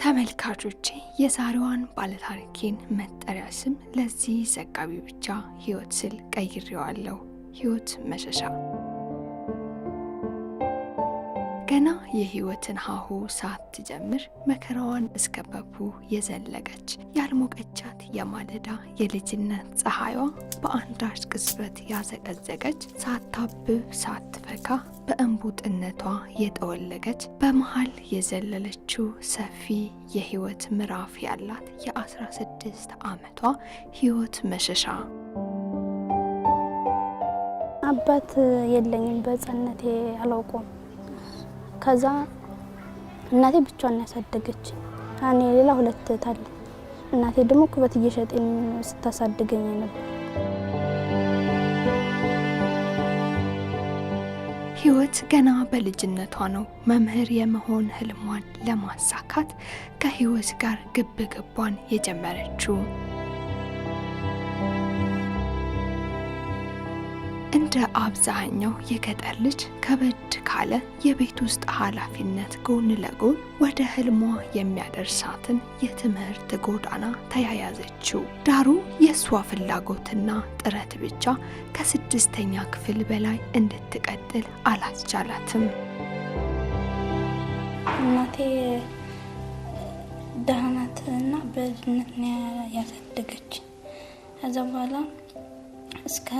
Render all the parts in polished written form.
ተመልካቾቼ የዛሬዋን ባለታሪኬን መጠሪያ ስም ለዚህ ዘጋቢ ብቻ ህይወት ስል ቀይሬዋለሁ። ህይወት መሸሻ ገና የህይወትን ሀሁ ሳትጀምር መከራዋን እስከበቡ የዘለቀች ያልሞቀቻት የማለዳ የልጅነት ፀሐይዋ በአንዳች ቅጽበት ያዘቀዘቀች ሳታብብ ሳትፈካ በእንቡጥነቷ የጠወለገች በመሃል የዘለለችው ሰፊ የህይወት ምዕራፍ ያላት የ16 ዓመቷ ህይወት መሸሻ። አባት የለኝም፣ በህፃንነቴ አላውቀውም። ከዛ እናቴ ብቻዋን ያሳደገች። እኔ ሌላ ሁለት እህት አለ። እናቴ ደግሞ ኩበት እየሸጠኝ ስታሳድገኝ ነበር። ህይወት ገና በልጅነቷ ነው መምህር የመሆን ህልሟን ለማሳካት ከህይወት ጋር ግብግቧን የጀመረችው። እንደ አብዛኛው የገጠር ልጅ ከበድ ካለ የቤት ውስጥ ኃላፊነት ጎን ለጎን ወደ ህልሟ የሚያደርሳትን የትምህርት ጎዳና ተያያዘችው። ዳሩ የእሷ ፍላጎትና ጥረት ብቻ ከ6ኛ ክፍል በላይ እንድትቀጥል አላስቻላትም። እናቴ ደሃ ናትና በልጅነት ነው ያሳደገች። ከዛ በኋላ እስከ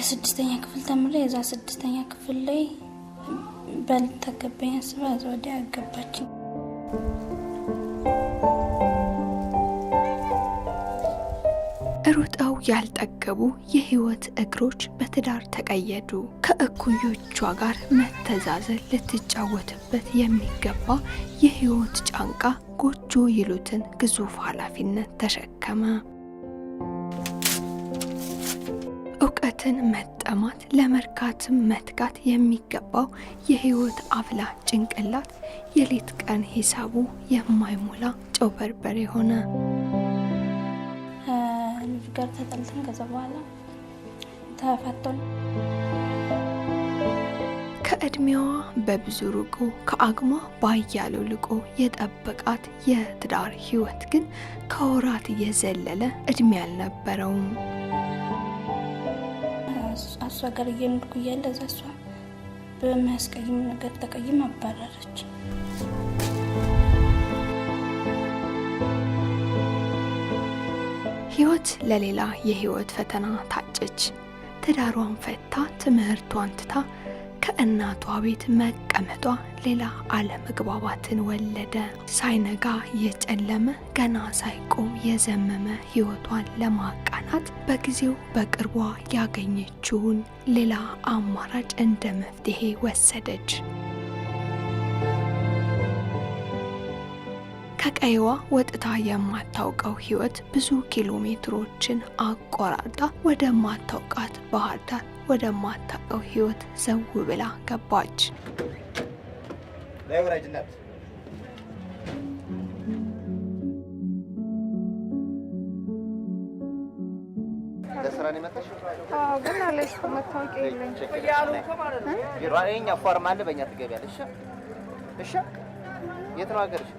6ኛ ክፍል ተምሬ የዛ 6ኛ ክፍል ላይ በልተገበኝ አስባ ወዲያ አገባች። ሩጠው ያልጠገቡ የህይወት እግሮች በትዳር ተቀየዱ። ከእኩዮቿ ጋር መተዛዘል ልትጫወትበት የሚገባ የህይወት ጫንቃ ጎጆ ይሉትን ግዙፍ ኃላፊነት ተሸከመ። እውቀትን መጠማት ለመርካትም መትጋት የሚገባው የህይወት አፍላ ጭንቅላት የሌት ቀን ሂሳቡ የማይሞላ ጨው በርበሬ ሆነ። ልጅ ጋር ተጣልተን ከዛ በኋላ ተፋተን ከእድሜዋ በብዙ ርቆ ከአቅሟ ባያለው ልቆ የጠበቃት የትዳር ህይወት ግን ከወራት የዘለለ እድሜ አልነበረውም። እሷ ጋር እየኖርኩ እያለ እሷ በሚያስቀይም ነገር ተቀይም አባረረች። ህይወት ለሌላ የህይወት ፈተና ታጨች። ትዳሯን ፈታ ትምህርቷን ትታ ከእናቷ ቤት መቀመጧ ሌላ አለመግባባትን ወለደ። ሳይነጋ የጨለመ ገና ሳይቆም የዘመመ ህይወቷን ለማቃናት በጊዜው በቅርቧ ያገኘችውን ሌላ አማራጭ እንደ መፍትሄ ወሰደች። ከቀይዋ ወጥታ የማታውቀው ህይወት ብዙ ኪሎ ሜትሮችን አቆራርጣ ወደ ማታውቃት ባህር ዳር ወደ ማታውቀው ህይወት ዘው ብላ ገባች። ለወራጅነት ለስራኔ መጣሽ? ግን አለሽ መታወቂያ የለኝ ያሉ ማለት ነው። ይሯሪኛ ፎርም አለ በእኛ ትገቢያለሽ። እሺ የት ነው ሀገርሽ?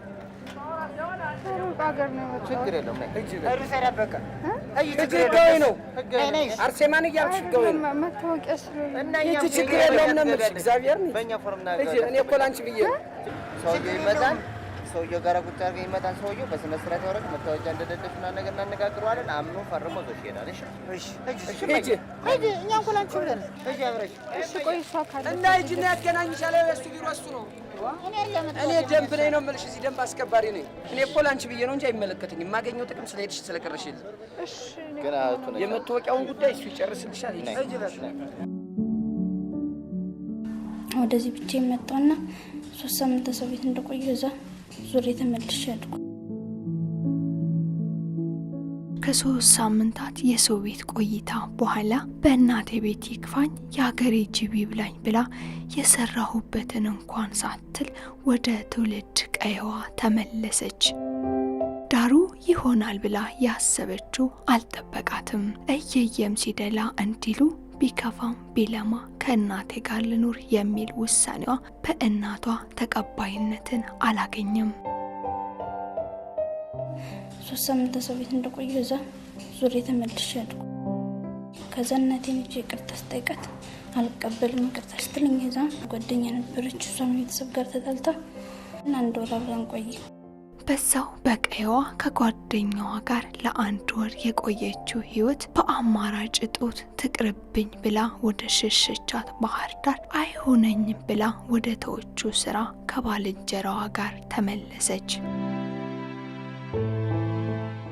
ሀገር ነው። ችግር የለውም። አርሴማን እያልሽ ገወይ ነው መታወቂያ ስለሌለ እቺ ችግር የለውም ነው የምልሽ። እግዚአብሔር ነው በእኛ ፎርም እኔ እኮ ላንቺ ብዬ ሰውዬው ይመጣል። ሰውዬው ጋር ቁጭ አድርገን ይመጣል። ሰውዬው በስነ ስርዓት ያወራል። መታወቂያ እንደደደፍና ነገር እናነጋግረዋለን። አምኖ ፈርሞ ዘሽ ይሄዳል። እሺ እኛ እኮ ላንቺ ብለን እሺ አብረሽ እሺ ቆይ እሷ ካለ እና እጅና ያገናኝሻል። እሱ ቢሮ እሱ ነው። እኔ ደንብ ነኝ ነው የምልሽ። እዚህ ደንብ አስከባሪ ነኝ። እኔ እኮ ላንቺ ብዬ ነው እንጂ አይመለከተኝም። የማገኘው ጥቅም ስለሄድሽ ስለቀረሽልኝ። እሺ ግን አቱነ የመታወቂያውን ጉዳይ እሱ ይጨርስልሻል። ወደዚህ ብቻ መጣውና 3 ሳምንት ሰው ቤት እንደቆየ እዛ ዙሬ ተመልሼ ያድኩ። ከ3 ሳምንታት የሰው ቤት ቆይታ በኋላ በእናቴ ቤት ይክፋኝ የሀገሬ ጅብ ይብላኝ ብላ የሰራሁበትን እንኳን ሳትል ወደ ትውልድ ቀይዋ ተመለሰች። ዳሩ ይሆናል ብላ ያሰበችው አልጠበቃትም። እየየም ሲደላ እንዲሉ ቢከፋም ቢለማ ከእናቴ ጋር ልኑር የሚል ውሳኔዋ በእናቷ ተቀባይነትን አላገኘም። 3 ሳምንት ሰው ቤት እንደቆየሁ እዛ ዙሬ ተመልሼ አድኩ። ከዛ እናቴን ይቅርታ ስጠይቃት አልቀበልም ይቅርታ ስትለኝ እዛ ጓደኛ ነበረች እሷም ቤተሰብ ጋር ተጣልታ እና 1 ወር አብረን ቆየሁ። በዛው በቀይዋ ከጓደኛዋ ጋር ለ1 ወር የቆየችው ህይወት በአማራጭ ጦት ትቅርብኝ ብላ ወደ ሸሸቻት ባህር ዳር አይሆነኝም ብላ ወደ ተወቹ ስራ ከባልንጀራዋ ጋር ተመለሰች።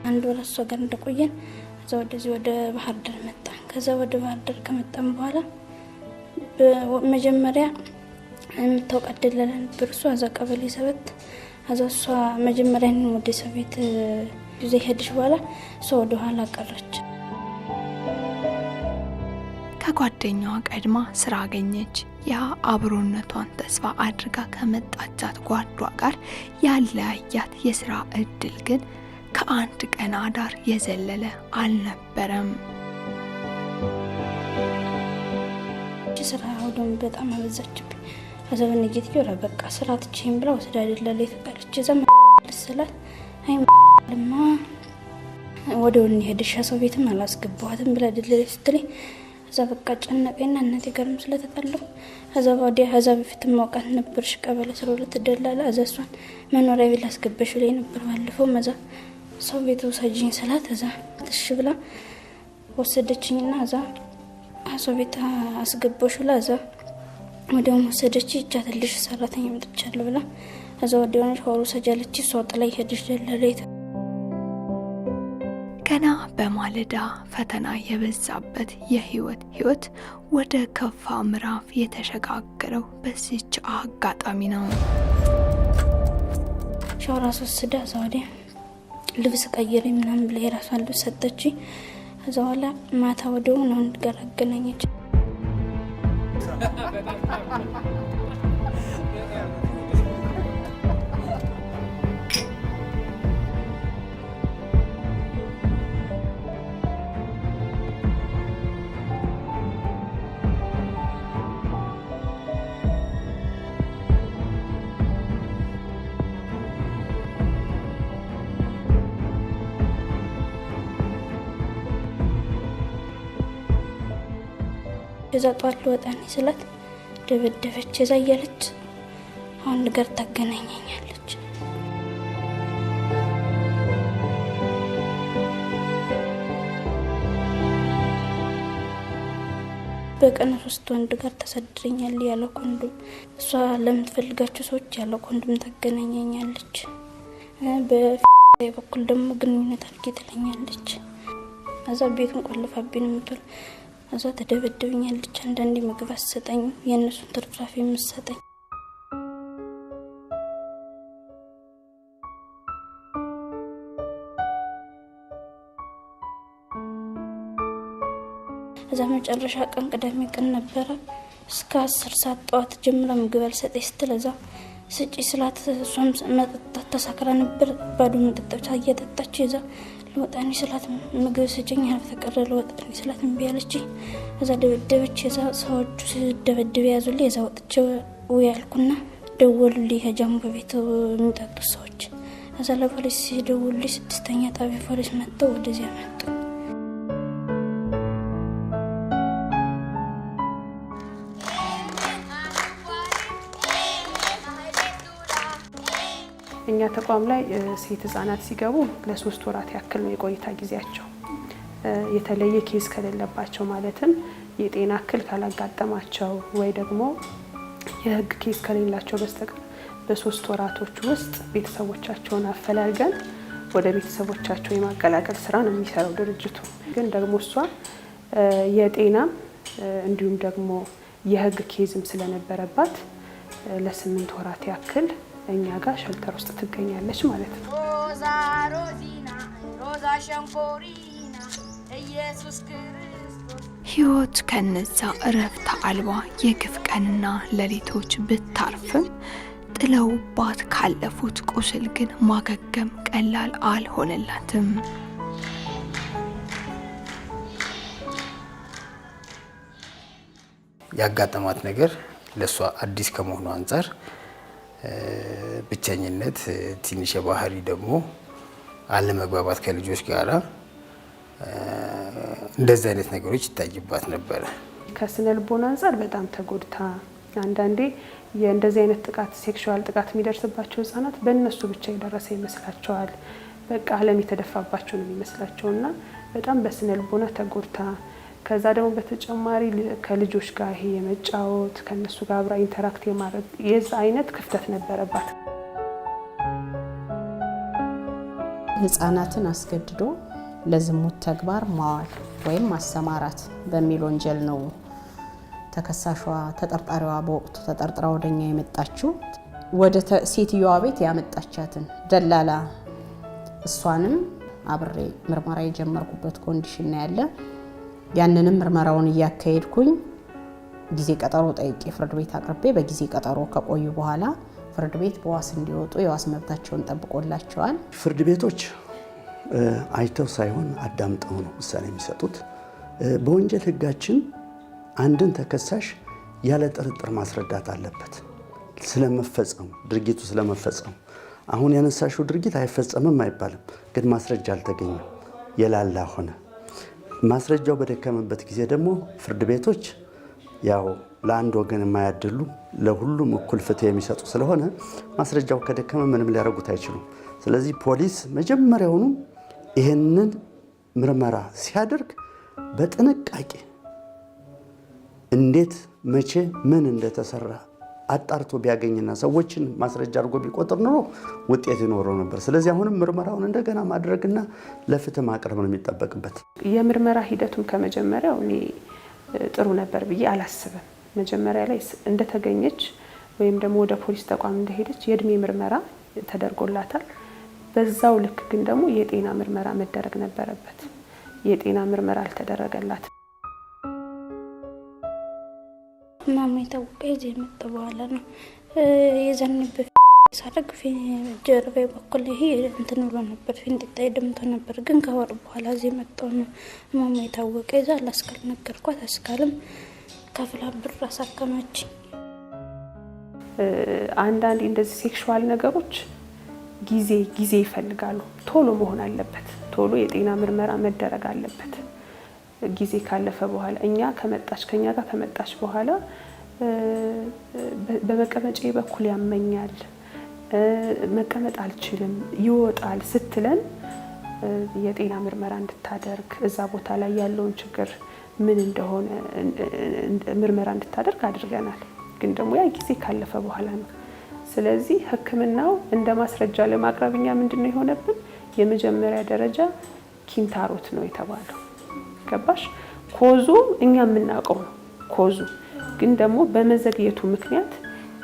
1 ወር እሷ ጋር እንደቆየን እዛ ወደዚህ ወደ ባህር ዳር መጣን። ከዛ ወደ ባህር ዳር ከመጣን በኋላ በመጀመሪያ የምታውቃት ደላላ ነበር እሷ እዛ ቀበሌ 7 እሷ መጀመሪያ ወደ ሰው ቤት ይዘ ሄድሽ በኋላ እሷ ወደ ኋላ ቀረች። ከጓደኛዋ ቀድማ ስራ አገኘች። ያ አብሮነቷን ተስፋ አድርጋ ከመጣቻት ጓዷ ጋር ያለያያት የስራ እድል ግን ከአንድ ቀን አዳር የዘለለ አልነበረም። ስራ ወደም በጣም አበዛችብኝ። አዘበን እየተጀራ በቃ ስራ ትቼም ብላ ወስዳ ደላላ የተቀረች ዘም ለሰላት አይ ለማ ወደውን ሄድሽ ሰው ቤትም አላስገባዋትም ብላ ደላላ ስትለኝ እዛ በቃ ጨነቀኝና እናቴ ጋርም ስለተጣለው እዛ ወዲያ እዛ በፊት ማውቃት ነበርሽ ቀበሌ 12 ደላላ እዛሷን መኖሪያ ቤት አስገበሽ ላይ ነበር ባለፈው መዛ ሰው ቤት ወሰጂኝ ሰላት እዛ ትሽ ብላ ወሰደችኝና እዛ ሰው ቤት አስገባሽ ብላ እዛ ወዲያው ወሰደች ይቻትልሽ ሰራተኛ መጥቻለሁ ብላ እዛ ወዲያው ሆሮ ሰጃለች ሷጥ ላይ ሄድሽ ደላላ ገና በማለዳ ፈተና የበዛበት የህይወት ወደ ከፋ ምዕራፍ የተሸጋገረው በዚች አጋጣሚ ነው። ሻወር ወስዳ ወዲያ ልብስ ቀይሬ ምናምን ብላ የራሷን ልብስ ሰጠች። እዛ በኋላ ማታ ወዲያው ነው እንገናኘች። እዛ ጧት ወጣኔ ስላት ደበደበች እዛ ያለች አሁን ነገር ታገናኘኛለች። በቀን 3 ወንድ ጋር ተሰድረኛል ያለ ኮንዶም እሷ ለምትፈልጋቸው ሰዎች ያለ ኮንዶም ታገናኘኛለች። በበኩል ደግሞ ግንኙነት አድርጌ ትለኛለች። እዛ ቤቱን ቆልፋብኝ ነው የምትል እዛ ተደበደብኛለች። አንዳንዴ ምግብ አሰጠኝ የነሱን ትርፍራፊ የምሰጠኝ እዛ መጨረሻ ቀን ቅዳሜ ቀን ነበረ እስከ 10 ሰዓት ጠዋት ጀምራ ምግብ አልሰጠኝ ስትል እዛ ስጪ ስላት እሷም መጠጣት ተሳክራ ነበር። ባዶ መጠጣት እየጠጣች እዛ ለወጣኔ ስላት ምግብ ስጭኝ ያልተቀረ ለወጣኔ ስላት እምቢ አለች። እዛ ደበደበች። እዛ ሰዎቹ ሲደበደቡ ያዙልኝ። እዛ ወጥቼ ያልኩና ደወሉልኝ ከጃምቦ ቤት የሚጠጡ ሰዎች። እዛ ለፖሊስ ሲደውሉልኝ 6ኛ ጣቢያ ፖሊስ መጥተው ወደዚያ መጡ። እኛ ተቋም ላይ ሴት ህፃናት ሲገቡ ለ3 ወራት ያክል ነው የቆይታ ጊዜያቸው። የተለየ ኬስ ከሌለባቸው ማለትም የጤና እክል ካላጋጠማቸው ወይ ደግሞ የህግ ኬስ ከሌላቸው በስተቀር በ3 ወራቶች ውስጥ ቤተሰቦቻቸውን አፈላልገን ወደ ቤተሰቦቻቸው የማቀላቀል ስራ ነው የሚሰራው ድርጅቱ። ግን ደግሞ እሷ የጤና እንዲሁም ደግሞ የህግ ኬዝም ስለነበረባት ለ8 ወራት ያክል እኛ ጋር ሸልተር ውስጥ ትገኛለች ማለት ነው። ሮዛ ሮዚና ሮዛ ሸንኮሪና ኢየሱስ ክርስቶስ ህይወት ከነዛ እረፍት አልባ የግፍ ቀንና ሌሊቶች ብታርፍም ጥለውባት ካለፉት ቁስል ግን ማገገም ቀላል አልሆነላትም። ያጋጠማት ነገር ለሷ አዲስ ከመሆኑ አንፃር ብቸኝነት፣ ትንሽ የባህሪ ደግሞ አለመግባባት ከልጆች ጋራ እንደዚህ አይነት ነገሮች ይታይባት ነበረ። ከስነ ልቦና አንፃር በጣም ተጎድታ አንዳንዴ የእንደዚህ አይነት ጥቃት ሴክሹዋል ጥቃት የሚደርስባቸው ህጻናት በእነሱ ብቻ የደረሰ ይመስላቸዋል። በቃ ዓለም የተደፋባቸው ነው የሚመስላቸውና በጣም በስነ ልቦና ተጎድታ ከዛ ደግሞ በተጨማሪ ከልጆች ጋር ይሄ የመጫወት ከነሱ ጋር አብራ ኢንተራክት የማድረግ የዛ አይነት ክፍተት ነበረባት። ህጻናትን አስገድዶ ለዝሙት ተግባር ማዋል ወይም ማሰማራት በሚል ወንጀል ነው ተከሳሿ ተጠርጣሪዋ በወቅቱ ተጠርጥራ ወደኛ የመጣችው። ወደ ሴትዮዋ ቤት ያመጣቻትን ደላላ እሷንም አብሬ ምርመራ የጀመርኩበት ኮንዲሽን ያለ ያንንም ምርመራውን እያካሄድኩኝ ጊዜ ቀጠሮ ጠይቄ ፍርድ ቤት አቅርቤ በጊዜ ቀጠሮ ከቆዩ በኋላ ፍርድ ቤት በዋስ እንዲወጡ የዋስ መብታቸውን ጠብቆላቸዋል። ፍርድ ቤቶች አይተው ሳይሆን አዳምጠው ነው ውሳኔ የሚሰጡት። በወንጀል ህጋችን አንድን ተከሳሽ ያለ ጥርጥር ማስረዳት አለበት ስለመፈጸሙ፣ ድርጊቱ ስለመፈጸሙ። አሁን ያነሳሽው ድርጊት አይፈጸምም አይባልም፣ ግን ማስረጃ አልተገኘም፣ የላላ ሆነ። ማስረጃው በደከመበት ጊዜ ደግሞ ፍርድ ቤቶች ያው ለአንድ ወገን የማያደሉ ለሁሉም እኩል ፍትህ የሚሰጡ ስለሆነ ማስረጃው ከደከመ ምንም ሊያደርጉት አይችሉም። ስለዚህ ፖሊስ መጀመሪያውኑ ይህንን ምርመራ ሲያደርግ በጥንቃቄ እንዴት መቼ ምን እንደተሰራ አጣርቶ ቢያገኝና ሰዎችን ማስረጃ አድርጎ ቢቆጥር ኖሮ ውጤት ይኖረው ነበር። ስለዚህ አሁንም ምርመራውን እንደገና ማድረግና ለፍትህ ማቅረብ ነው የሚጠበቅበት። የምርመራ ሂደቱን ከመጀመሪያው እኔ ጥሩ ነበር ብዬ አላስብም። መጀመሪያ ላይ እንደተገኘች ወይም ደግሞ ወደ ፖሊስ ተቋም እንደሄደች የእድሜ ምርመራ ተደርጎላታል። በዛው ልክ ግን ደግሞ የጤና ምርመራ መደረግ ነበረበት። የጤና ምርመራ አልተደረገላትም። ማማ የታወቀ እዚህ የመጣ በኋላ ነው የዘንበት ሳደግ ጀርባ በኩል ይሄ እንትን ብሎ ነበር፣ ፊንጢጣ ደምቶ ነበር። ግን ከወር በኋላ እዚህ መጣው ነው ማማ የታወቀ እዛ ላስከል ነገርኳት። አስካልም ከፍላ ብር አሳከመች። አንዳንዴ እንደዚህ ሴክሹዋል ነገሮች ጊዜ ይፈልጋሉ። ቶሎ መሆን አለበት። ቶሎ የጤና ምርመራ መደረግ አለበት። ጊዜ ካለፈ በኋላ ከኛ ጋር ከመጣች በኋላ በመቀመጫ በኩል ያመኛል፣ መቀመጥ አልችልም፣ ይወጣል ስትለን የጤና ምርመራ እንድታደርግ እዛ ቦታ ላይ ያለውን ችግር ምን እንደሆነ ምርመራ እንድታደርግ አድርገናል። ግን ደግሞ ያ ጊዜ ካለፈ በኋላ ነው። ስለዚህ ሕክምናው እንደ ማስረጃ ለማቅረብኛ ምንድነው የሆነብን? የመጀመሪያ ደረጃ ኪንታሮት ነው የተባለው። ገባሽ? ኮዙ እኛ የምናውቀው ነው ኮዙ፣ ግን ደግሞ በመዘግየቱ ምክንያት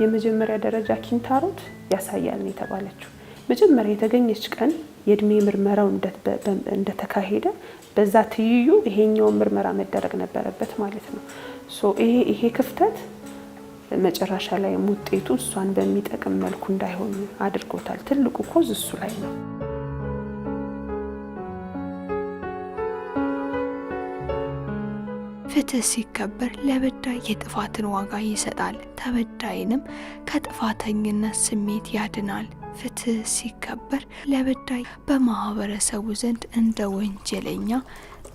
የመጀመሪያ ደረጃ ኪንታሮት ያሳያል ነው የተባለችው። መጀመሪያ የተገኘች ቀን የእድሜ ምርመራው እንደተካሄደ በዛ ትይዩ ይሄኛው ምርመራ መደረግ ነበረበት ማለት ነው። ይሄ ክፍተት መጨረሻ ላይ ውጤቱ እሷን በሚጠቅም መልኩ እንዳይሆን አድርጎታል። ትልቁ ኮዝ እሱ ላይ ነው። ፍትህ ሲከበር ለበዳይ የጥፋትን ዋጋ ይሰጣል፣ ተበዳይንም ከጥፋተኝነት ስሜት ያድናል። ፍትህ ሲከበር ለበዳይ በማህበረሰቡ ዘንድ እንደ ወንጀለኛ፣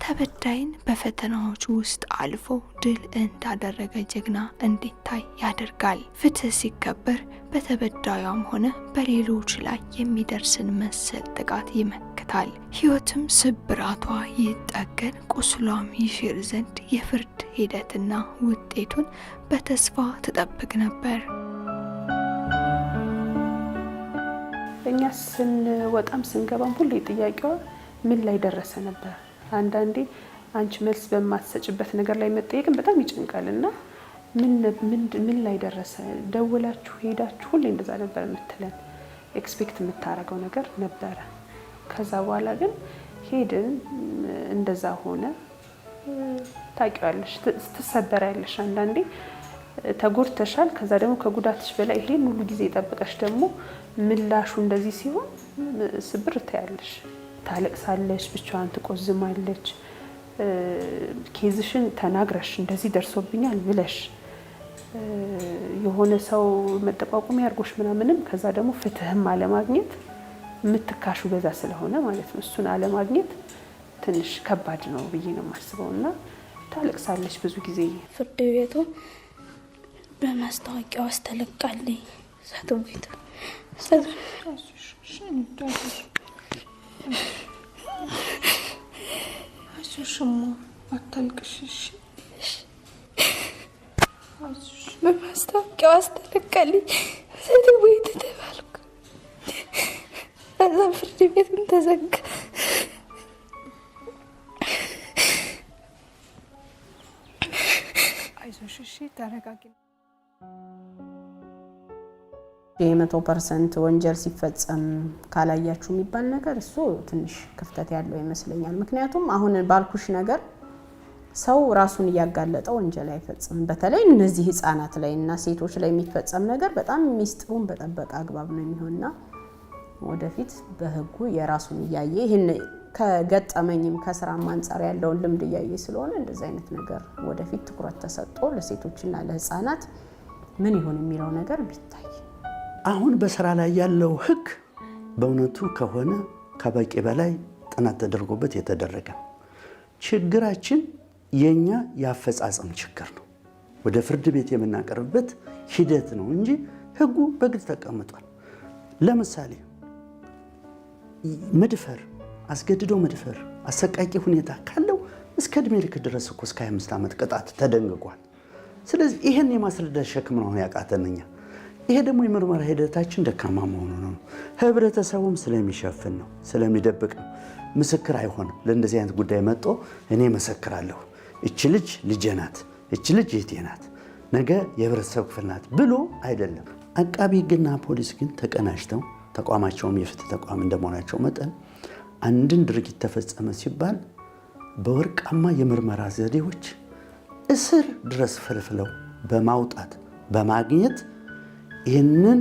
ተበዳይን በፈተናዎች ውስጥ አልፎ ድል እንዳደረገ ጀግና እንዲታይ ያደርጋል። ፍትህ ሲከበር በተበዳዩም ሆነ በሌሎች ላይ የሚደርስን መሰል ጥቃት ይመክታል። ሕይወትም ስብራቷ ይጠገን፣ ቁስሏም ይሽር ዘንድ የፍርድ ሂደትና ውጤቱን በተስፋ ትጠብቅ ነበር። እኛ ስንወጣም ስንገባም ሁሌ ጥያቄዋ ምን ላይ ደረሰ ነበር። አንዳንዴ አንቺ መልስ በማትሰጭበት ነገር ላይ መጠየቅም በጣም ይጨንቃልና ምን ላይ ደረሰ፣ ደውላችሁ ሄዳችሁ፣ ሁሌ እንደዛ ነበር የምትለን። ኤክስፔክት የምታረገው ነገር ነበረ። ከዛ በኋላ ግን ሄድን፣ እንደዛ ሆነ። ታውቂዋለሽ፣ ትሰበሪያለሽ። አንዳንዴ ተጎድተሻል። ከዛ ደግሞ ከጉዳትሽ በላይ ይሄን ሁሉ ጊዜ ጠብቀሽ ደግሞ ምላሹ እንደዚህ ሲሆን ስብር ታያለሽ። ታለቅሳለሽ፣ ብቻዋን ትቆዝማለች። ኬዝሽን ተናግረሽ እንደዚህ ደርሶብኛል ብለሽ የሆነ ሰው መጠቋቋም ያርጎሽ ምናምንም ከዛ ደግሞ ፍትህም አለማግኘት ምትካሹ በዛ ስለሆነ ማለት ነው እሱን አለማግኘት ትንሽ ከባድ ነው ብዬ ነው የማስበውና ታለቅሳለች ብዙ ጊዜ። ፍርድ ቤቱ በማስታወቂያ ውስጥ ተለቃለኝ ሳትወይቱ አሽሽማ አታልቅሽሽ በማስታወቂያ ውስጥ ተለቃለኝ ሳትወይቱ ተባልኩ። ከዛ ፍርድ ቤቱን ተዘጋ። አይዞሽ እሺ ተረጋጊ። 100% ወንጀል ሲፈጸም ካላያችሁ የሚባል ነገር እሱ ትንሽ ክፍተት ያለው ይመስለኛል። ምክንያቱም አሁን ባልኩሽ ነገር ሰው ራሱን እያጋለጠ ወንጀል አይፈጽም። በተለይ እነዚህ ህፃናት ላይ እና ሴቶች ላይ የሚፈጸም ነገር በጣም ሚስጥሩን በጠበቀ አግባብ ነው የሚሆንና ወደፊት በህጉ የራሱን እያየ ይሄን ከገጠመኝም ከስራም አንፃር ያለውን ልምድ እያየ ስለሆነ እንደዚህ አይነት ነገር ወደፊት ትኩረት ተሰጥቶ ለሴቶችና ለህፃናት ምን ይሆን የሚለው ነገር ቢታይ። አሁን በስራ ላይ ያለው ህግ በእውነቱ ከሆነ ከበቂ በላይ ጥናት ተደርጎበት የተደረገ ችግራችን የኛ ያፈጻጸም ችግር ነው። ወደ ፍርድ ቤት የምናቀርብበት ሂደት ነው እንጂ ህጉ በግልጽ ተቀምጧል። ለምሳሌ መድፈር፣ አስገድዶ መድፈር፣ አሰቃቂ ሁኔታ ካለው እስከ እድሜ ልክ ድረስ እኮ እስከ 25 ዓመት ቅጣት ተደንግጓል። ስለዚህ ይሄን የማስረዳት ሸክም ነው ያቃተንኛ። ይሄ ደግሞ የምርመራ ሂደታችን ደካማ መሆኑ ነው። ህብረተሰቡም ስለሚሸፍን ነው፣ ስለሚደብቅ ነው። ምስክር አይሆንም። ለእንደዚህ አይነት ጉዳይ መጥቶ እኔ መሰክራለሁ፣ እቺ ልጅ ልጄ ናት፣ እቺ ልጅ እህቴ ናት፣ ነገ የህብረተሰብ ክፍል ናት ብሎ አይደለም። አቃቢ ህግና ፖሊስ ግን ተቀናጅተው ተቋማቸውም የፍትህ ተቋም እንደመሆናቸው መጠን አንድን ድርጊት ተፈጸመ ሲባል በወርቃማ የምርመራ ዘዴዎች እስር ድረስ ፈልፍለው በማውጣት በማግኘት ይህንን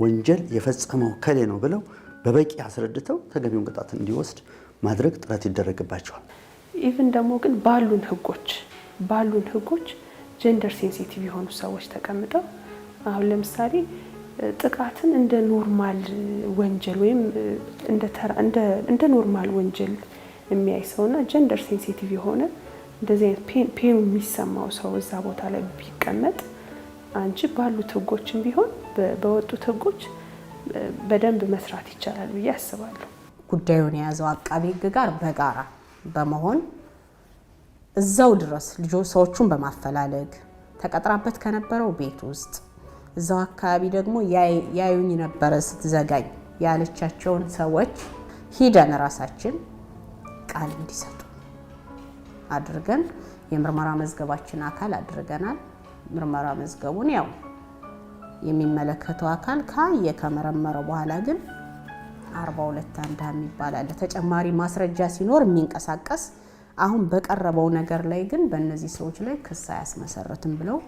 ወንጀል የፈጸመው ከሌ ነው ብለው በበቂ አስረድተው ተገቢውን ቅጣት እንዲወስድ ማድረግ ጥረት ይደረግባቸዋል። ኢቭን ደግሞ ግን ባሉን ህጎች ጀንደር ሴንሲቲቭ የሆኑ ሰዎች ተቀምጠው አሁን ለምሳሌ ጥቃትን እንደ ኖርማል ወንጀል ወይም እንደ ኖርማል ወንጀል የሚያይ ሰውና ጀንደር ሴንሲቲቭ የሆነ እንደዚህ አይነት ፔኑ የሚሰማው ሰው እዛ ቦታ ላይ ቢቀመጥ አንቺ ባሉት ህጎችን ቢሆን በወጡት ህጎች በደንብ መስራት ይቻላል ብዬ አስባለሁ። ጉዳዩን የያዘው አቃቢ ህግ ጋር በጋራ በመሆን እዛው ድረስ ሰዎቹን በማፈላለግ ተቀጥራበት ከነበረው ቤት ውስጥ እዛው አካባቢ ደግሞ ያዩኝ ነበረ ስትዘጋኝ ያለቻቸውን ሰዎች ሂደን ራሳችን ቃል እንዲሰጡ አድርገን የምርመራ መዝገባችን አካል አድርገናል። ምርመራ መዝገቡን ያው የሚመለከተው አካል ከመረመረው በኋላ ግን 42 አንድ የሚባል አለ ተጨማሪ ማስረጃ ሲኖር የሚንቀሳቀስ አሁን በቀረበው ነገር ላይ ግን በእነዚህ ሰዎች ላይ ክስ አያስመሰርትም ብለው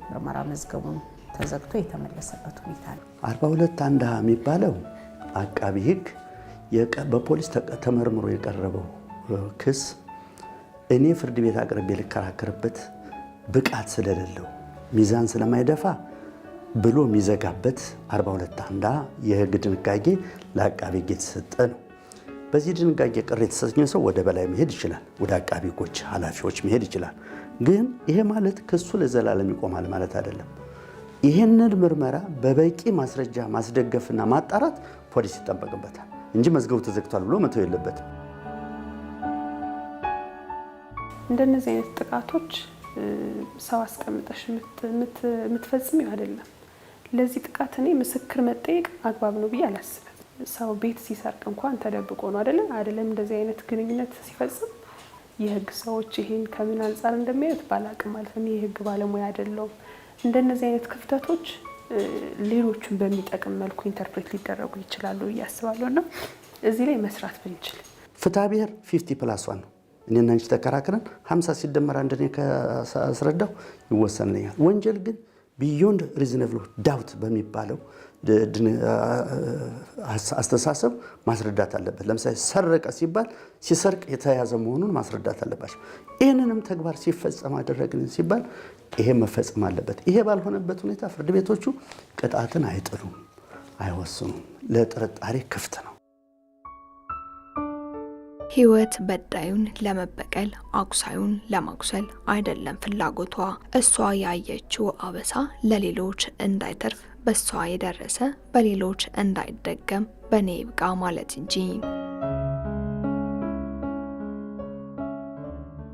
ምርመራ መዝገቡን ተዘግቶ የተመለሰበት ሁኔታ ነው። 42 አንድ የሚባለው አቃቢ ህግ በፖሊስ ተመርምሮ የቀረበው ክስ እኔ ፍርድ ቤት አቅርቤ ልከራከርበት ብቃት ስለሌለው ሚዛን ስለማይደፋ ብሎ የሚዘጋበት 42 አንድ የህግ ድንጋጌ ለአቃቢ ህግ የተሰጠ ነው። በዚህ ድንጋጌ ቅር የተሰኘ ሰው ወደ በላይ መሄድ ይችላል፣ ወደ አቃቢ ህጎች ኃላፊዎች መሄድ ይችላል። ግን ይሄ ማለት ክሱ ለዘላለም ይቆማል ማለት አይደለም። ይህንን ምርመራ በበቂ ማስረጃ ማስደገፍና ማጣራት ፖሊስ ይጠበቅበታል እንጂ መዝገቡ ተዘግቷል ብሎ መተው የለበትም። እንደነዚህ አይነት ጥቃቶች ሰው አስቀምጠሽ የምትፈጽሚው አይደለም። ለዚህ ጥቃት እኔ ምስክር መጠየቅ አግባብ ነው ብዬ አላስብም። ሰው ቤት ሲሰርቅ እንኳን ተደብቆ ነው አይደለም እንደዚህ አይነት ግንኙነት ሲፈጽም የህግ ሰዎች ይሄን ከምን አንፃር እንደሚያዩት ባላቅም ማለት ነው። የህግ ባለሙያ አይደለሁም። እንደነዚህ አይነት ክፍተቶች ሌሎችን በሚጠቅም መልኩ ኢንተርፕሬት ሊደረጉ ይችላሉ ብዬ አስባለሁና እዚህ ላይ መስራት ብንችል ፍትሐ ብሔር 50+1 ነው። እኔና አንቺ ተከራክረን 50 ሲደመር አንድ እኔ ካስረዳው ይወሰንልኛል። ወንጀል ግን ቢዮንድ ሪዝነብል ዳውት በሚባለው አስተሳሰብ ማስረዳት አለበት። ለምሳሌ ሰረቀ ሲባል ሲሰርቅ የተያዘ መሆኑን ማስረዳት አለባቸው። ይህንንም ተግባር ሲፈጸም አደረግን ሲባል ይሄ መፈጸም አለበት። ይሄ ባልሆነበት ሁኔታ ፍርድ ቤቶቹ ቅጣትን አይጥሉም፣ አይወስኑም። ለጥርጣሬ ክፍት ነው። ህይወት በዳዩን ለመበቀል አቁሳዩን ለማቁሰል አይደለም ፍላጎቷ። እሷ ያየችው አበሳ ለሌሎች እንዳይተርፍ በሷ የደረሰ በሌሎች እንዳይደገም በኔ ይብቃ ማለት እንጂ።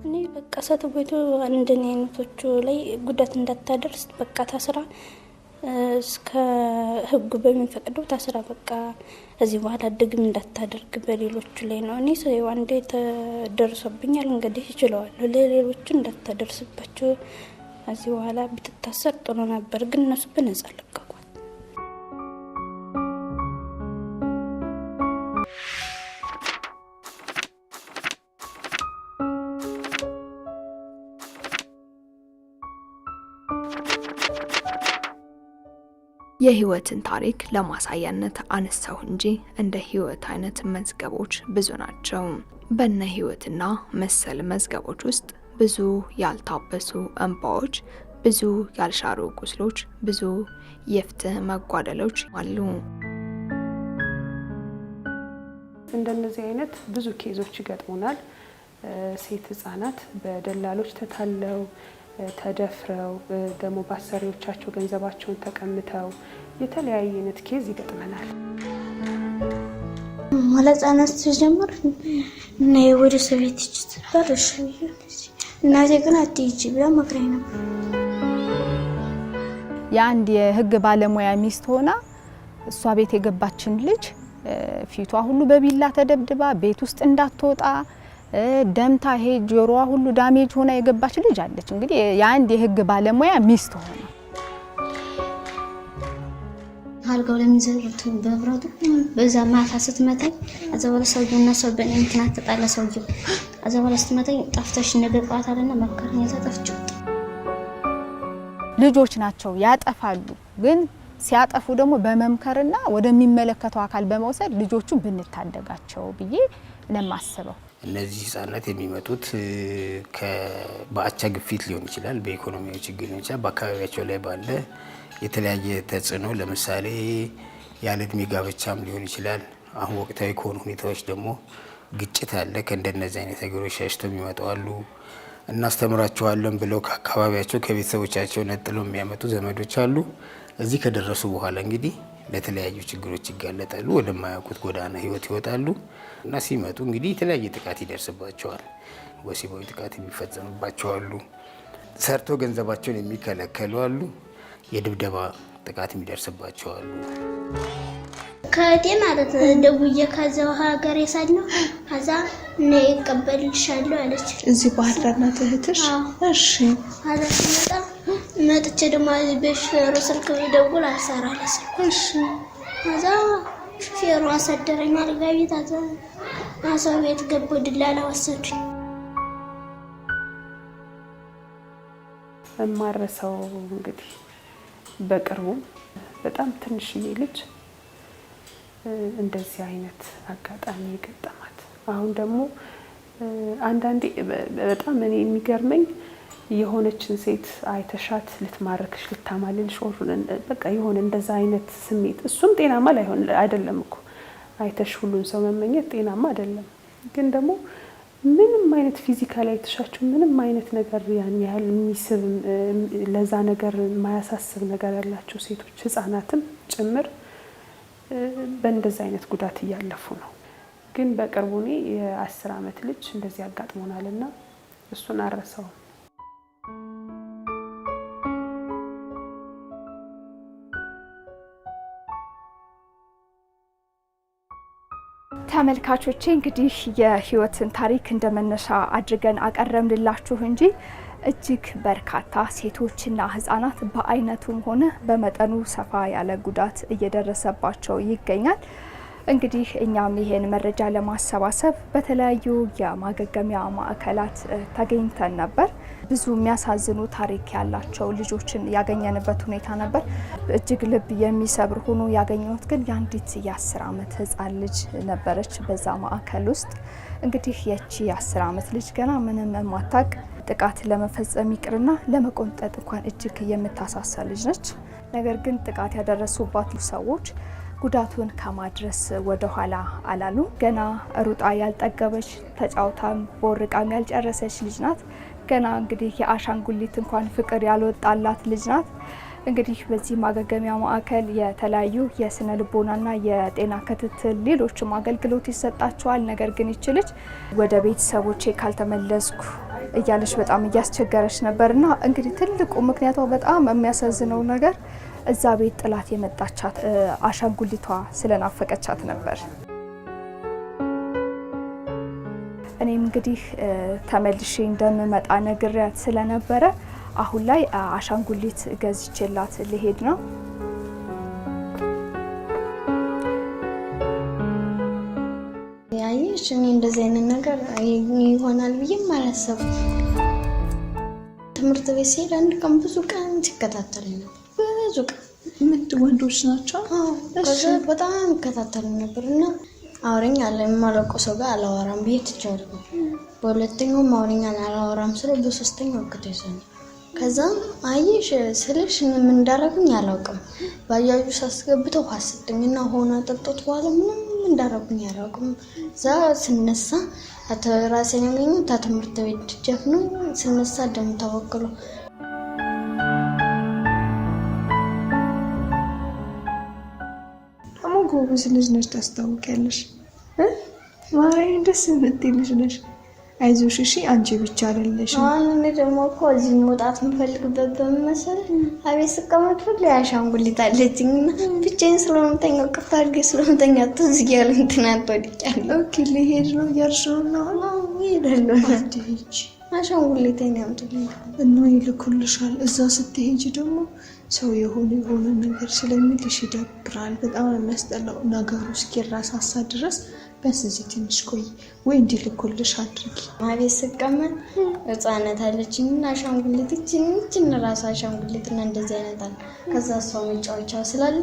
እኔ በቃ ሰትቦይቶ እንደኔ አይነቶቹ ላይ ጉዳት እንዳታደርስ በቃ ታስራ እስከ ህጉ በሚፈቅደው ታስራ በቃ እዚህ በኋላ ደግም እንዳታደርግ በሌሎቹ ላይ ነው። እኔ ሰው አንዴ ተደርሶብኛል እንግዲህ ይችላልው ለሌሎቹ እንዳታደርስባቸው እዚህ በኋላ ብትታሰር ጥሩ ነበር፣ ግን እነሱ በነጻ ለቀቋት። የህይወትን ታሪክ ለማሳያነት አነሳው እንጂ እንደ ህይወት አይነት መዝገቦች ብዙ ናቸው። በነ ህይወትና መሰል መዝገቦች ውስጥ ብዙ ያልታበሱ እንባዎች፣ ብዙ ያልሻሩ ቁስሎች፣ ብዙ የፍትህ መጓደሎች አሉ። እንደነዚህ አይነት ብዙ ኬዞች ይገጥሙናል። ሴት ህጻናት በደላሎች ተታለው ተደፍረው ደግሞ ባሰሪዎቻቸው ገንዘባቸውን ተቀምተው የተለያየ አይነት ኬዝ ይገጥመናል። ማለጻናት ተጀመረ እና ወደ ሰቤት ይችላልሽ እናቴ ግን አትይጂ ብላ መክረኝ ነበር። የአንድ የህግ ባለሙያ ሚስት ሆና እሷ ቤት የገባችን ልጅ ፊቷ ሁሉ በቢላ ተደብድባ ቤት ውስጥ እንዳትወጣ ደምታ ሄ ጆሮዋ ሁሉ ዳሜጅ ሆና የገባች ልጅ አለች። እንግዲህ የአንድ የህግ ባለሙያ ሚስት ሆና አልጋው ለሚዘሩት በብረቱ በዛ ማታ ስትመታኝ አዘበለ ሰውና ሰው በእንትና ተጣላ ሰውዬው አዘበለ ስትመታኝ ጠፍተሽ ነገርቋታልና መከረኛ ተጠፍጭ። ልጆች ናቸው ያጠፋሉ፣ ግን ሲያጠፉ ደግሞ በመምከርና ወደሚመለከተው አካል በመውሰድ ልጆቹን ብንታደጋቸው ብዬ ለማስበው። እነዚህ ህጻናት የሚመጡት በአቻ ግፊት ሊሆን ይችላል፣ በኢኮኖሚያዊ ችግር ሊሆን ይችላል፣ በአካባቢያቸው ላይ ባለ የተለያየ ተጽዕኖ፣ ለምሳሌ ያለ እድሜ ጋብቻም ሊሆን ይችላል። አሁን ወቅታዊ ከሆኑ ሁኔታዎች ደግሞ ግጭት አለ። ከእንደነዚህ አይነት ነገሮች ሸሽተው የሚመጡ አሉ። እናስተምራቸዋለን ብለው ከአካባቢያቸው ከቤተሰቦቻቸው ነጥለው የሚያመጡ ዘመዶች አሉ። እዚህ ከደረሱ በኋላ እንግዲህ ለተለያዩ ችግሮች ይጋለጣሉ፣ ወደማያውቁት ጎዳና ህይወት ይወጣሉ እና ሲመጡ እንግዲህ የተለያየ ጥቃት ይደርስባቸዋል። ወሲባዊ ጥቃት የሚፈጸምባቸው አሉ። ሰርቶ ገንዘባቸውን የሚከለከሉ አሉ። የድብደባ ጥቃት የሚደርስባቸው አሉ። ከእቴ ማለት ደውዬ ከዛው ሀገር የሳድ ነው ከዛ ነው ይቀበልሻለሁ አለች። እዚህ ባህር ዳር ናት እህትሽ? እሺ አለች። መጥቼ ደግሞ በሹፌሩ ስልክ ደውል አሰራለች። እሺ ከዛ ሹፌሩ አሰደረኝ አልጋ ቤት። አሰው ቤት ገቡ፣ ድላላ ወሰዱኝ። ማረሰው እንግዲህ በቅርቡ በጣም ትንሽዬ ልጅ እንደዚህ አይነት አጋጣሚ የገጠማት። አሁን ደግሞ አንዳንዴ በጣም እኔ የሚገርመኝ የሆነችን ሴት አይተሻት ልትማርክሽ ልታማልልሽ ኦሩን በቃ የሆነ እንደዛ አይነት ስሜት፣ እሱም ጤናማ ላይሆን አይደለም እኮ አይተሽ ሁሉን ሰው መመኘት ጤናማ አይደለም። ግን ደግሞ ምንም አይነት ፊዚካሊ አይተሻቸው ምንም አይነት ነገር ያን ያህል የሚስብ ለዛ ነገር የማያሳስብ ነገር ያላቸው ሴቶች ህፃናትም ጭምር በእንደዛ አይነት ጉዳት እያለፉ ነው። ግን በቅርቡ እኔ የ10 ዓመት ልጅ እንደዚህ አጋጥሞናልና እሱን አረሳው። ተመልካቾቼ እንግዲህ የህይወትን ታሪክ እንደመነሻ አድርገን አቀረብንላችሁ እንጂ እጅግ በርካታ ሴቶችና ህጻናት በአይነቱም ሆነ በመጠኑ ሰፋ ያለ ጉዳት እየደረሰባቸው ይገኛል። እንግዲህ እኛም ይሄን መረጃ ለማሰባሰብ በተለያዩ የማገገሚያ ማዕከላት ተገኝተን ነበር። ብዙ የሚያሳዝኑ ታሪክ ያላቸው ልጆችን ያገኘንበት ሁኔታ ነበር። እጅግ ልብ የሚሰብር ሆኖ ያገኘሁት ግን የአንዲት የ10 ዓመት ህፃን ልጅ ነበረች በዛ ማዕከል ውስጥ። እንግዲህ የቺ የ10 ዓመት ልጅ ገና ምንም የማታውቅ ጥቃት ለመፈጸም ይቅርና ለመቆንጠጥ እንኳን እጅግ የምታሳሳ ልጅ ነች። ነገር ግን ጥቃት ያደረሱባት ሰዎች ጉዳቱን ከማድረስ ወደ ኋላ አላሉ። ገና ሩጣ ያልጠገበች ተጫውታም ቦርቃም ያልጨረሰች ልጅ ናት። ገና እንግዲህ የአሻንጉሊት እንኳን ፍቅር ያልወጣላት ልጅ ናት። እንግዲህ በዚህ ማገገሚያ ማዕከል የተለያዩ የስነ ልቦናና የጤና ክትትል ሌሎችም አገልግሎት ይሰጣቸዋል። ነገር ግን ይች ልጅ ወደ ቤተሰቦቼ ካልተመለስኩ እያለች በጣም እያስቸገረች ነበርና እንግዲህ ትልቁ ምክንያቷ በጣም የሚያሳዝነው ነገር እዛ ቤት ጥላት የመጣቻት አሻንጉሊቷ ስለናፈቀቻት ነበር። እኔም እንግዲህ ተመልሼ እንደምመጣ ነግሬያት ስለነበረ አሁን ላይ አሻንጉሊት ገዝቼላት ልሄድ ነው። ያይሽ እኔ እንደዚህ አይነት ነገር ይሆናል ብዬም አላሰብኩም። ትምህርት ቤት ሲሄድ አንድ ቀን ብዙ ቀን ሲከታተል ነው። ብዙ ቀን ወንዶች ናቸው። እሺ በጣም ይከታተሉ ነበርና አውሪኝ አለ የማላውቀው ሰው ጋር አላወራም ብዬ ትቻለሁ። በሁለተኛው አውሪኝ አላወራም ስለ በሶስተኛው ከተይዘኝ ከዛ አይሽ ስለሽ ምን እንዳረጉኝ አላውቅም። ባያጁ ሳስገብተው ሀሰተኝና ሆነ ጠጥቶት በኋላ ምንም እንዳረጉኝ አላውቅም። ዛ ስነሳ አተራሰኝ ነኝ ታትምርት ቤት ጀፍኑ ስነሳ ደም ተወክሎ ጎበዝ ልጅ ነሽ፣ ታስታውቂያለሽ። ማርያም ደስ የምትይ ልጅ ነሽ። አይዞሽ እሺ፣ አንቺ ብቻ አይደለሽም። እኔ ደግሞ እኮ እዚህ መውጣት የምፈልግበት በመሰል አቤት ስቀመጥ ሁሉ አሻንጉሊት አለችኝና ብቻዬን ስለምተኛው ቅፍ አድርጌ ስለምተኛ ትዝ እያለኝ ትናንት ወድቄያለሁ። ኦኬ ልሄድ ነው እያልሽ ነው? እሄዳለሁ። አትሄጂ፣ አሻንጉሊቴን ያምጡልኝ እና ይልኩልሻል። እዛ ስትሄጂ ደግሞ ሰው የሆነ ነገር ስለሚልሽ ይደብራል። በጣም የሚያስጠላው ነገሩ እስኪረሳሳ ድረስ በዚህ ትንሽ ቆይ ወይ እንዲልኩልሽ አድርጊ። አቤት ስቀመጥ ህፃናት አለችኝና አሻንጉሊት እቺን ራስ አሻንጉሊትና እንደዚህ አይነት አለ። ከዛ ሰው መጫወቻው ስላለ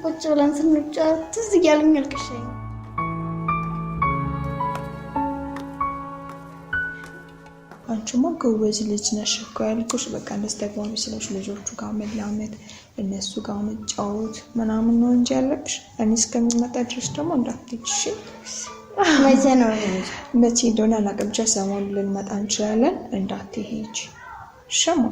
ቁጭ ብለን ስንጫወት ትዝ እያለኝ አልቅሻለሁ። አንቺማ ጎበዝ ልጅ ነሽ እኮ ያልኩሽ። በቃ እንደዚህ ተግባቢ ስለሽ ልጆቹ ጋር መላመድ እነሱ ጋር መጫወት ምናምን ነው እንጂ ያለብሽ። እኔ እስከሚመጣ ድረስ ደግሞ እንዳትሄጂ። መቼ ነው? መቼ እንደሆነ አላውቅም። ብቻ ሰሞኑን ልንመጣ እንችላለን። እንዳትሄጂ ሸማ።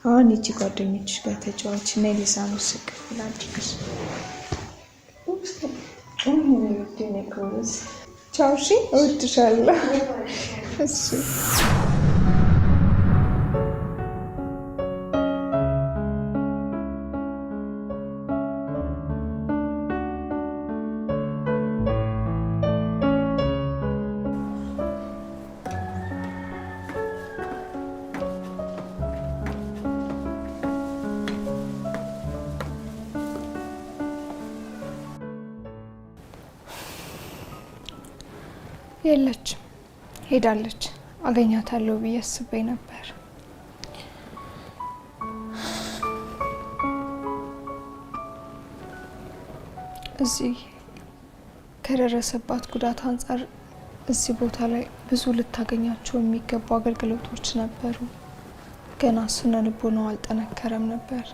አሁን እቺ ጓደኞችሽ ጋር ተጫዋች እና ሊሳኑ ስቅ ላድርግሽ። ቻው። እሺ፣ እወድሻለሁ። እሺ የለችም፣ ሄዳለች። አገኛታለሁ ብዬ አስቤ ነበር። እዚህ ከደረሰባት ጉዳት አንጻር እዚህ ቦታ ላይ ብዙ ልታገኛቸው የሚገቡ አገልግሎቶች ነበሩ። ገና ስነ ልቦናው አልጠነከረም ነበር።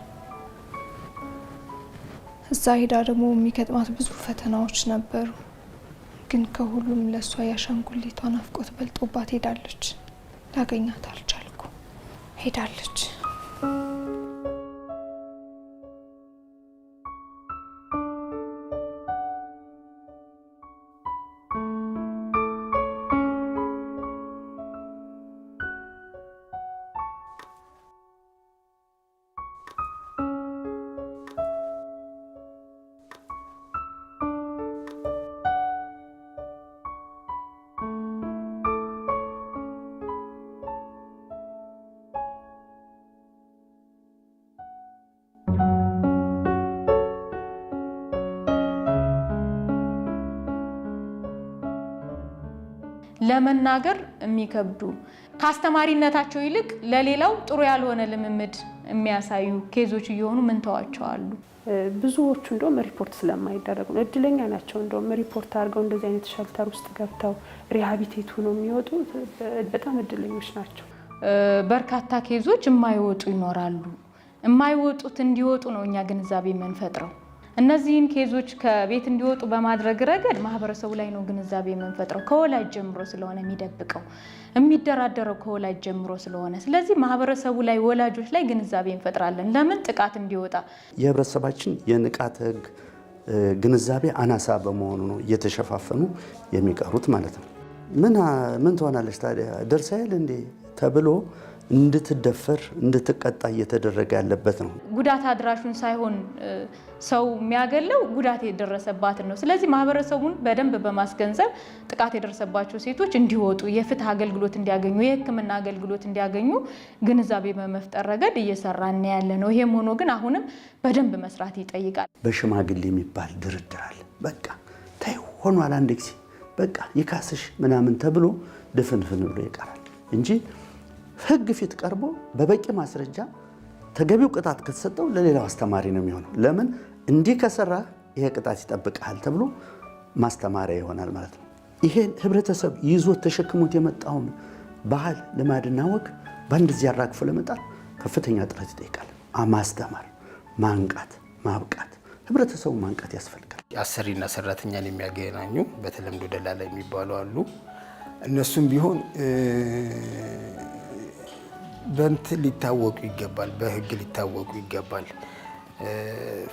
እዛ ሄዳ ደግሞ የሚገጥማት ብዙ ፈተናዎች ነበሩ። ግን ከሁሉም ለሷ ያሻንጉሊቷ ናፍቆት በልጦባት ሄዳለች። ላገኛት አልቻልኩም። ሄዳለች። ለመናገር የሚከብዱ ካስተማሪነታቸው ይልቅ ለሌላው ጥሩ ያልሆነ ልምምድ የሚያሳዩ ኬዞች እየሆኑ ምን ተዋቸዋሉ። ብዙዎቹ እንደውም ሪፖርት ስለማይደረጉ ነው። እድለኛ ናቸው እንደውም ሪፖርት አድርገው እንደዚህ አይነት ሸልተር ውስጥ ገብተው ሪሃቢቴት ሆነው የሚወጡ በጣም እድለኞች ናቸው። በርካታ ኬዞች የማይወጡ ይኖራሉ። የማይወጡት እንዲወጡ ነው እኛ ግንዛቤ የምንፈጥረው። እነዚህን ኬዞች ከቤት እንዲወጡ በማድረግ ረገድ ማህበረሰቡ ላይ ነው ግንዛቤ የምንፈጥረው። ከወላጅ ጀምሮ ስለሆነ የሚደብቀው የሚደራደረው ከወላጅ ጀምሮ ስለሆነ፣ ስለዚህ ማህበረሰቡ ላይ ወላጆች ላይ ግንዛቤ እንፈጥራለን። ለምን ጥቃት እንዲወጣ። የህብረተሰባችን የንቃተ ህግ ግንዛቤ አናሳ በመሆኑ ነው እየተሸፋፈኑ የሚቀሩት ማለት ነው። ምን ትሆናለች ታዲያ ደርሳ ይል እንዴ ተብሎ እንድትደፈር እንድትቀጣ እየተደረገ ያለበት ነው። ጉዳት አድራሹን ሳይሆን ሰው የሚያገለው ጉዳት የደረሰባትን ነው። ስለዚህ ማህበረሰቡን በደንብ በማስገንዘብ ጥቃት የደረሰባቸው ሴቶች እንዲወጡ፣ የፍትህ አገልግሎት እንዲያገኙ፣ የህክምና አገልግሎት እንዲያገኙ ግንዛቤ በመፍጠር ረገድ እየሰራን ያለ ነው። ይሄም ሆኖ ግን አሁንም በደንብ መስራት ይጠይቃል። በሽማግሌ የሚባል ድርድር አለ። በቃ ታይ ሆኗል አንድ ጊዜ በቃ ይካስሽ ምናምን ተብሎ ድፍንፍን ብሎ ይቀራል እንጂ ህግ ፊት ቀርቦ በበቂ ማስረጃ ተገቢው ቅጣት ከተሰጠው ለሌላው አስተማሪ ነው የሚሆነው። ለምን እንዲህ ከሰራ ይሄ ቅጣት ይጠብቃል ተብሎ ማስተማሪያ ይሆናል ማለት ነው። ይሄን ህብረተሰብ ይዞት ተሸክሞት የመጣውን ባህል ልማድና ወግ በአንድ ጊዜ አራግፎ ለመጣል ከፍተኛ ጥረት ይጠይቃል። ማስተማር፣ ማንቃት፣ ማብቃት፣ ህብረተሰቡ ማንቃት ያስፈልጋል። አሰሪና ሰራተኛን የሚያገናኙ በተለምዶ ደላላ የሚባሉ አሉ። እነሱም ቢሆን በእንትን ሊታወቁ ይገባል፣ በህግ ሊታወቁ ይገባል፣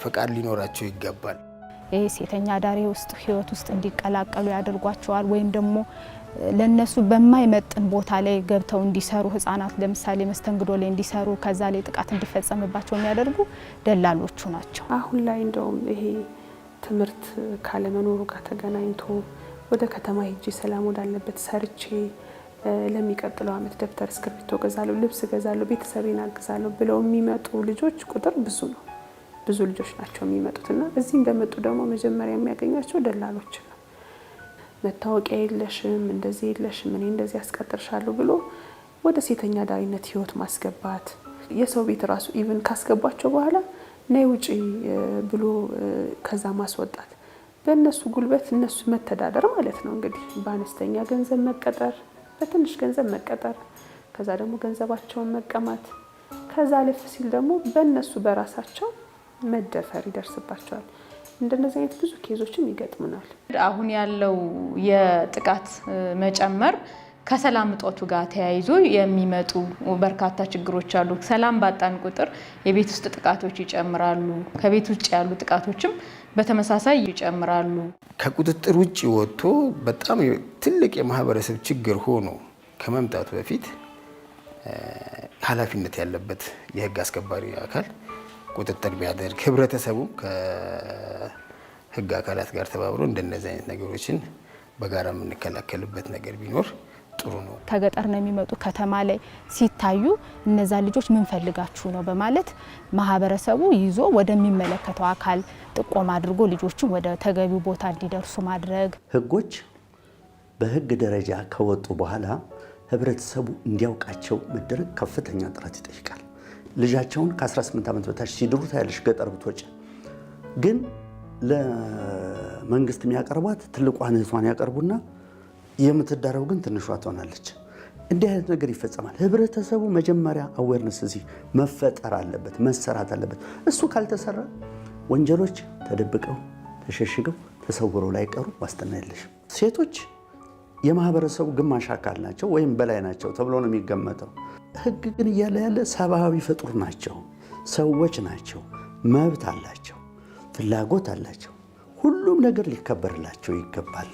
ፈቃድ ሊኖራቸው ይገባል። ይህ ሴተኛ አዳሪ ውስጥ ህይወት ውስጥ እንዲቀላቀሉ ያደርጓቸዋል። ወይም ደግሞ ለነሱ በማይመጥን ቦታ ላይ ገብተው እንዲሰሩ ህፃናት ለምሳሌ መስተንግዶ ላይ እንዲሰሩ ከዛ ላይ ጥቃት እንዲፈጸምባቸው የሚያደርጉ ደላሎቹ ናቸው። አሁን ላይ እንደውም ይሄ ትምህርት ካለመኖሩ ጋር ተገናኝቶ ወደ ከተማ ሄጄ ሰላም ወዳለበት ሰርቼ ለሚቀጥለው ዓመት ደብተር እስክሪብቶ ገዛለሁ፣ ልብስ ገዛለሁ፣ ቤተሰቤን አግዛለሁ ብለው የሚመጡ ልጆች ቁጥር ብዙ ነው። ብዙ ልጆች ናቸው የሚመጡትና እዚህ እንደመጡ ደግሞ መጀመሪያ የሚያገኛቸው ደላሎችን ነው። መታወቂያ የለሽም፣ እንደዚህ የለሽም፣ እኔ እንደዚህ ያስቀጥርሻለሁ ብሎ ወደ ሴተኛ ዳሪነት ህይወት ማስገባት፣ የሰው ቤት ራሱ ኢቭን ካስገባቸው በኋላ ነይ ውጪ ብሎ ከዛ ማስወጣት፣ በእነሱ ጉልበት እነሱ መተዳደር ማለት ነው። እንግዲህ በአነስተኛ ገንዘብ መቀጠር፣ በትንሽ ገንዘብ መቀጠር፣ ከዛ ደግሞ ገንዘባቸውን መቀማት፣ ከዛ አለፍ ሲል ደግሞ በእነሱ በራሳቸው መደፈር ይደርስባቸዋል። እንደነዚህ አይነት ብዙ ኬዞችም ይገጥሙናል። አሁን ያለው የጥቃት መጨመር ከሰላም እጦቱ ጋር ተያይዞ የሚመጡ በርካታ ችግሮች አሉ። ሰላም ባጣን ቁጥር የቤት ውስጥ ጥቃቶች ይጨምራሉ። ከቤት ውጭ ያሉ ጥቃቶችም በተመሳሳይ ይጨምራሉ። ከቁጥጥር ውጭ ወጥቶ በጣም ትልቅ የማህበረሰብ ችግር ሆኖ ከመምጣቱ በፊት ኃላፊነት ያለበት የህግ አስከባሪ አካል ቁጥጥር ቢያደርግ፣ ህብረተሰቡ ከህግ አካላት ጋር ተባብሮ እንደነዚህ አይነት ነገሮችን በጋራ የምንከላከልበት ነገር ቢኖር ጥሩ ነው። ከገጠር ነው የሚመጡ ከተማ ላይ ሲታዩ እነዛ ልጆች ምን ፈልጋችሁ ነው በማለት ማህበረሰቡ ይዞ ወደሚመለከተው አካል ጥቆማ አድርጎ ልጆችን ወደ ተገቢው ቦታ እንዲደርሱ ማድረግ። ህጎች በህግ ደረጃ ከወጡ በኋላ ህብረተሰቡ እንዲያውቃቸው መደረግ ከፍተኛ ጥረት ይጠይቃል። ልጃቸውን ከ18 ዓመት በታች ሲድሩ ታያለሽ። ገጠር ብትወጪ ግን ለመንግስት የሚያቀርቧት ትልቋን እህቷን ያቀርቡና የምትዳረው ግን ትንሿ ትሆናለች። እንዲህ አይነት ነገር ይፈጸማል። ህብረተሰቡ መጀመሪያ አዌርነስ እዚህ መፈጠር አለበት፣ መሰራት አለበት። እሱ ካልተሰራ ወንጀሎች ተደብቀው ተሸሽገው ተሰውረው ላይቀሩ ዋስትና የለሽም። ሴቶች የማህበረሰቡ ግማሽ አካል ናቸው ወይም በላይ ናቸው ተብሎ ነው የሚገመተው። ህግ ግን እያለ ያለ ሰብአዊ ፍጡር ናቸው፣ ሰዎች ናቸው፣ መብት አላቸው፣ ፍላጎት አላቸው። ሁሉም ነገር ሊከበርላቸው ይገባል።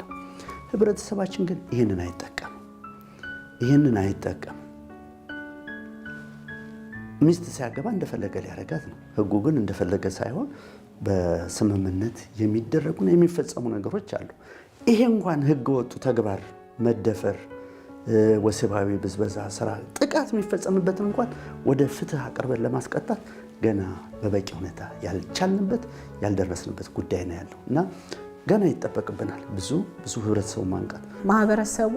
ህብረተሰባችን ግን ይህንን አይጠቀም። ሚስት ሲያገባ እንደፈለገ ሊያረጋት ነው። ህጉ ግን እንደፈለገ ሳይሆን በስምምነት የሚደረጉና የሚፈጸሙ ነገሮች አሉ። ይሄ እንኳን ህገ ወጡ ተግባር መደፈር፣ ወሲባዊ ብዝበዛ፣ ስራ፣ ጥቃት የሚፈጸምበትን እንኳን ወደ ፍትህ አቅርበን ለማስቀጣት ገና በበቂ ሁኔታ ያልቻልንበት ያልደረስንበት ጉዳይ ነው ያለው እና ገና ይጠበቅብናል ብዙ ህብረተሰቡ ማንቃት። ማህበረሰቡ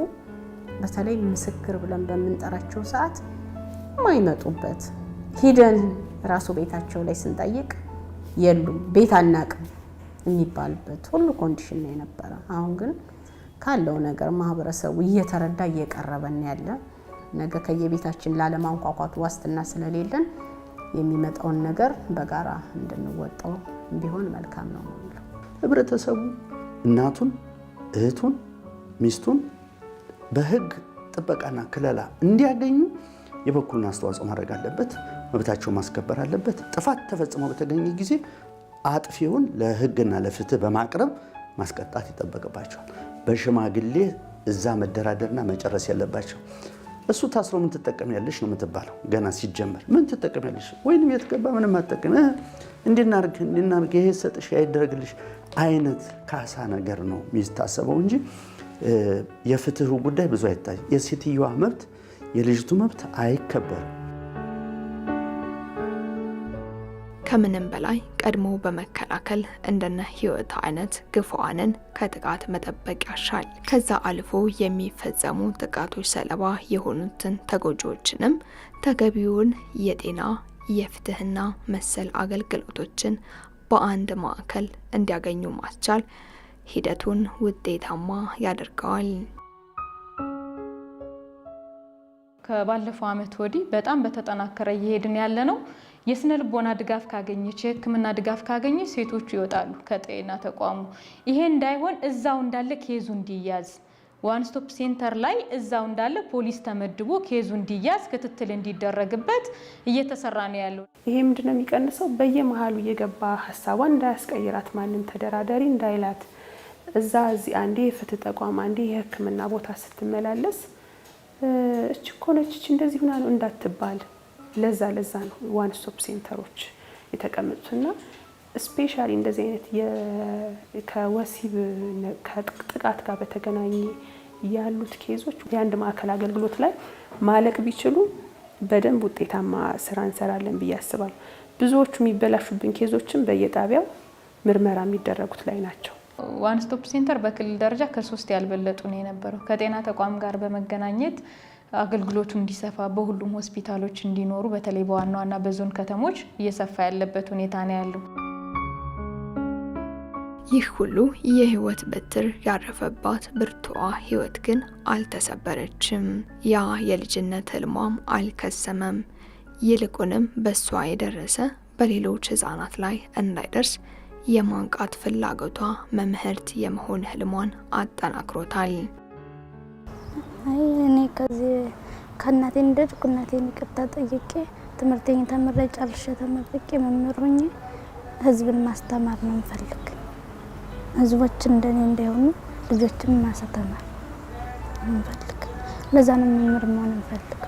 በተለይ ምስክር ብለን በምንጠራቸው ሰዓት የማይመጡበት ሂደን ራሱ ቤታቸው ላይ ስንጠይቅ የሉም ቤት አናቅም የሚባልበት ሁሉ ኮንዲሽን ነው የነበረ። አሁን ግን ካለው ነገር ማህበረሰቡ እየተረዳ እየቀረበን ያለ ነገ ከየቤታችን ላለማንኳኳቱ ዋስትና ስለሌለን የሚመጣውን ነገር በጋራ እንድንወጣው ቢሆን መልካም ነው ማለት። ህብረተሰቡ እናቱን፣ እህቱን፣ ሚስቱን በህግ ጥበቃና ክለላ እንዲያገኙ የበኩሉን አስተዋጽኦ ማድረግ አለበት። መብታቸው ማስከበር አለበት። ጥፋት ተፈጽሞ በተገኘ ጊዜ አጥፊውን ለህግና ለፍትህ በማቅረብ ማስቀጣት ይጠበቅባቸዋል። በሽማግሌ እዛ መደራደርና መጨረስ ያለባቸው። እሱ ታስሮ ምን ትጠቀሚያለሽ ነው የምትባለው። ገና ሲጀመር ምን ትጠቀሚያለሽ ወይንም የትገባ ምንም አትጠቀሚ እንድናርግ ይሄ ሰጥሽ ያይደረግልሽ አይነት ካሳ ነገር ነው የሚታሰበው እንጂ የፍትሁ ጉዳይ ብዙ አይታይ። የሴትዮዋ መብት የልጅቱ መብት አይከበርም። ከምንም በላይ ቀድሞ በመከላከል እንደነ ህይወት አይነት ግፉዓንን ከጥቃት መጠበቅ ያሻል። ከዛ አልፎ የሚፈጸሙ ጥቃቶች ሰለባ የሆኑትን ተጎጂዎችንም ተገቢውን የጤና የፍትህና መሰል አገልግሎቶችን በአንድ ማዕከል እንዲያገኙ ማስቻል ሂደቱን ውጤታማ ያደርገዋል። ከባለፈው ዓመት ወዲህ በጣም በተጠናከረ እየሄድን ያለ ነው። የስነ ልቦና ድጋፍ ካገኘች የህክምና ድጋፍ ካገኘች ሴቶቹ ይወጣሉ ከጤና ተቋሙ። ይሄ እንዳይሆን እዛው እንዳለ ኬዙ እንዲያዝ ዋን ስቶፕ ሴንተር ላይ እዛው እንዳለ ፖሊስ ተመድቦ ኬዙ እንዲያዝ ክትትል እንዲደረግበት እየተሰራ ነው ያለው። ይሄ ምንድነው የሚቀንሰው? በየመሃሉ እየገባ ሀሳቧን እንዳያስቀይራት ማንም ተደራዳሪ እንዳይላት እዛ እዚህ አንዴ የፍትህ ተቋም አንዴ የህክምና ቦታ ስትመላለስ እቺ እኮ ነች እቺ እንደዚህ ሆና ነው እንዳትባል ለዛ ነው ዋን ስቶፕ ሴንተሮች የተቀመጡትና ስፔሻሊ እንደዚህ አይነት ከወሲብ ከጥቃት ጋር በተገናኘ ያሉት ኬዞች የአንድ ማዕከል አገልግሎት ላይ ማለቅ ቢችሉ በደንብ ውጤታማ ስራ እንሰራለን ብዬ አስባለሁ። ብዙዎቹ የሚበላሹብን ኬዞችን በየጣቢያው ምርመራ የሚደረጉት ላይ ናቸው። ዋን ስቶፕ ሴንተር በክልል ደረጃ ከ3 ያልበለጡ ነው የነበረው። ከጤና ተቋም ጋር በመገናኘት አገልግሎቱ እንዲሰፋ በሁሉም ሆስፒታሎች እንዲኖሩ በተለይ በዋና ዋና በዞን ከተሞች እየሰፋ ያለበት ሁኔታ ነው ያለው። ይህ ሁሉ የህይወት በትር ያረፈባት ብርቱዋ ህይወት ግን አልተሰበረችም። ያ የልጅነት ህልሟም አልከሰመም። ይልቁንም በሷ የደረሰ በሌሎች ህፃናት ላይ እንዳይደርስ የማንቃት ፍላጎቷ መምህርት የመሆን ህልሟን አጠናክሮታል። እኔ ከዚህ ከእናቴ እንደድኩ እናቴን ይቅርታ ጠይቄ ትምህርቴን ተምሬ ጨርሼ ተመርቄ መምህር ሆኜ ህዝብን ማስተማር ነው የምፈልግ። ህዝቦች እንደኔ እንዳይሆኑ ልጆችን ማስተማር ነው የምፈልግ። ለዛ ነው መምህር መሆን የምፈልግ።